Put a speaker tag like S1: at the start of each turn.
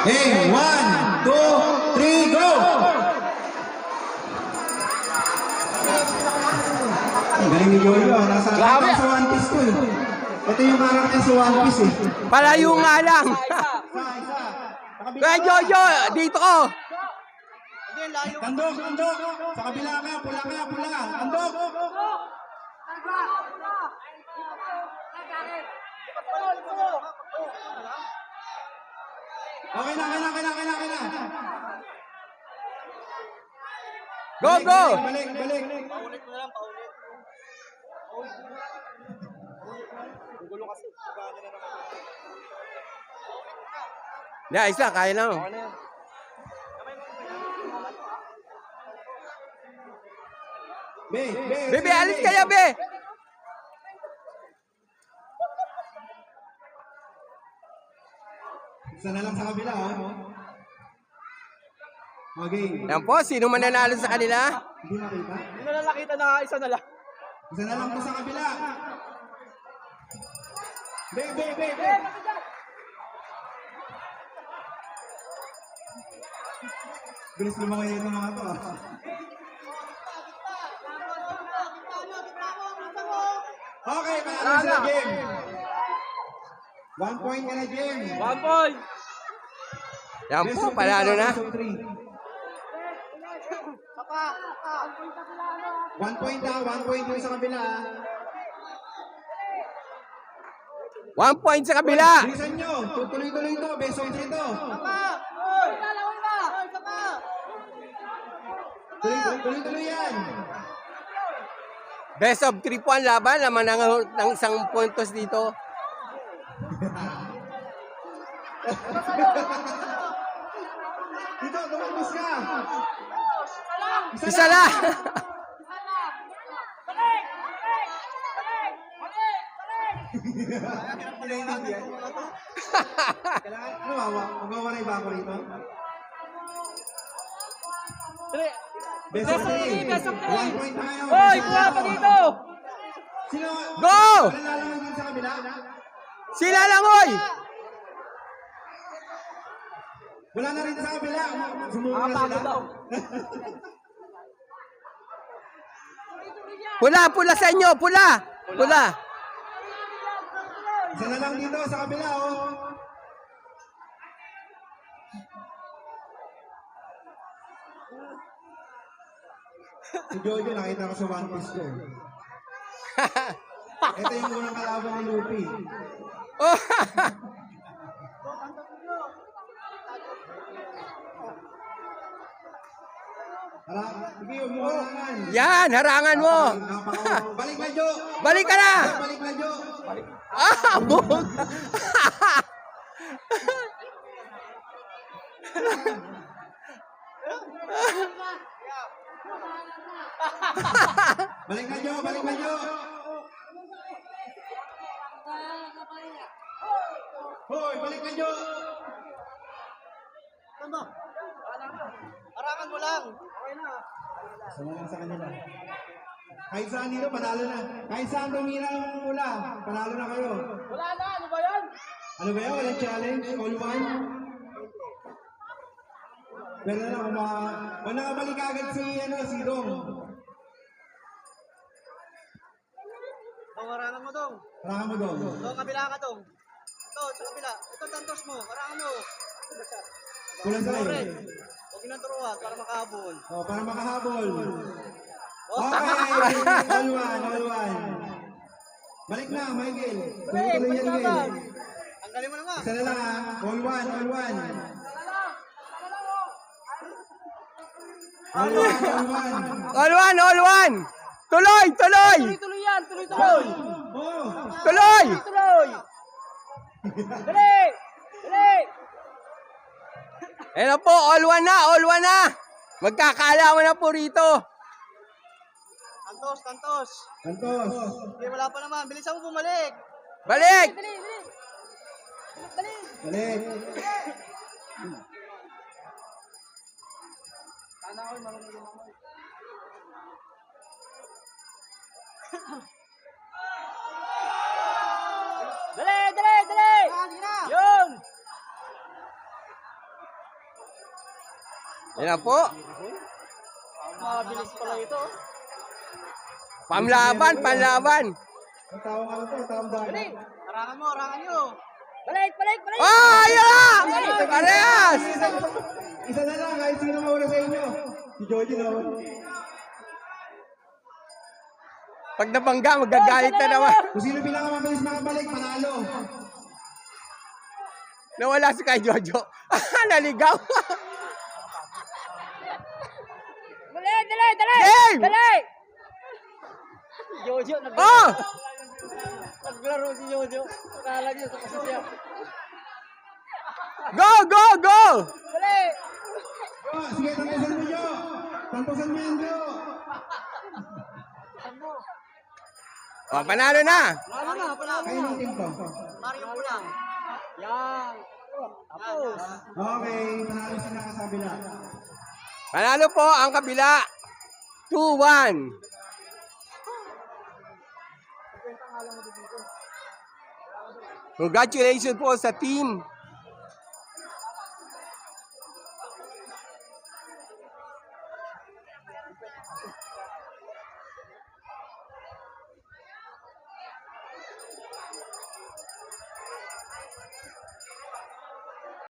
S1: Hey, 1, 2, 3, go! Ang galing ni Yoyo. Nasa One Piece ko eh. Ito yung karakter sa One Piece eh.
S2: Palayo nga lang. Kaya Jojo, dito ko.
S1: Tandok, tandok. Sa kabila ka, pula ka, pula. Tandok. Okay na, okay na.
S2: Go, go.
S1: Balik.
S3: Paulit mo na lang, paulit. Gugulo kasi. Gana na naman.
S2: Yeah, isa, kaya na.
S3: Okay na yan.
S2: Bebe, alis kaya, be.
S1: Isa na lang sa kabila, oh. Okay.
S2: Yan po, sino mananalo sa kanila?
S1: Hindi makita.
S3: Hindi na lang nakita na isa na lang.
S1: Isa na lang po sa kabila. Be. Bilis lumangoy yung mga to. Okay, panalo sila, game. 1 point ka na, game.
S3: 1 point.
S2: Yan po, panalo na.
S1: 1 point daw, 1 point yung sa kabila.
S2: 1 point sa kabila.
S1: Bilisan nyo, tuloy-tuloy ito, best of 3 to. Tuloy-tuloy yan.
S2: Best of 3 po ang laban. Laman ng isang puntos dito.
S1: Dito, tumagbus ka.
S2: Isa lang.
S1: Kailangan, magwawaray ba ako rito? Best of 3. 1 point na kayo.
S3: Hoy, kuha pa dito.
S1: Sino?
S2: Go!
S1: Malalaman din sa kabila?
S2: Sila lang, oy.
S1: Wala na rin sa kabila. Sumuko na sila.
S2: Pula sa inyo, pula.
S1: Isa na lang dito sa kabila, oh. Si Jojo, nakita ko sa One Piece ko. Ito yung unang kalaban ni Luffy.
S2: Oh.
S1: Sige, umuharangan.
S2: Yan, harangan mo.
S1: Balik na, Jo.
S2: Balik ka na.
S1: Balik na, Jo.
S2: Ah, bug.
S1: Balik na, Jo. Balik na, Jo. Hoy, balik na, Jo.
S3: Tama. Harangan mo lang. Okay na.
S1: Sama lang sa kanila. Kahit saan dito, panalo na. Kahit saan tumira ng mula, panalo na kayo.
S3: Wala na, ano ba yan?
S1: Ano ba yan? Walang challenge? All one? Pero na, kung nakabalik agad si Dong.
S3: Harangan mo dong.
S1: Harangan mo, Dong.
S3: Dong, kabila ka dong. Ito, sa kabila. Ito, tantos mo. Harangan mo.
S1: Kulang sa
S3: Red.
S1: rin.
S3: Huwag yun ang turuan para makahabol.
S1: Para makahabol.
S3: Oh,
S1: Okay, all one. Balik na, Michael. Tuloy-tuloy yan, Miguel.
S3: Tanggalin mo na nga.
S1: Isa na lang, ha. All one.
S2: All one. Tuloy.
S3: Tuloy yan, tuloy.
S1: Oh.
S2: Tuloy.
S3: Dali.
S2: Ayan po, all one na. Magkakaalaman na po rito.
S3: Tantos. Okay, wala pa naman. Bilisan mo bumalik.
S2: Balik.
S1: Balik.
S3: Sana ako marunong lumangoy. Dali! Yun!
S2: Yan na po.
S3: Mabilis pala ito.
S2: Panlaban, panlaban.
S1: Ang tawang ano to, tawang dagat.
S3: Harangan mo, harangan nyo.
S2: Oh, yan na! Parehas!
S1: Isa na lang, kahit sino mauna sa inyo. Si Jojo naman.
S2: Pag nabangga, magagalit na naman.
S1: Kung sino pinakamabilis makabalik, panalo.
S2: Nawala si kay Jojo. Naligaw. Game!
S3: Jojo,
S2: Oh!
S3: naglaro si Jojo. Akala niyo, tapos na siya.
S2: Go, go, go!
S1: Oh, sige, tampusan mo, Jo. Tampusan mo yan, Jo.
S2: Oh, panalo na.
S3: Panalo na, panalo
S1: Kayo
S3: na.
S1: ng team ko.
S3: Mario Pulang. Yan. Tapos.
S1: Okay, panalo sila ka sa kabila.
S2: Panalo po ang kabila. 2-1. Congratulations po sa team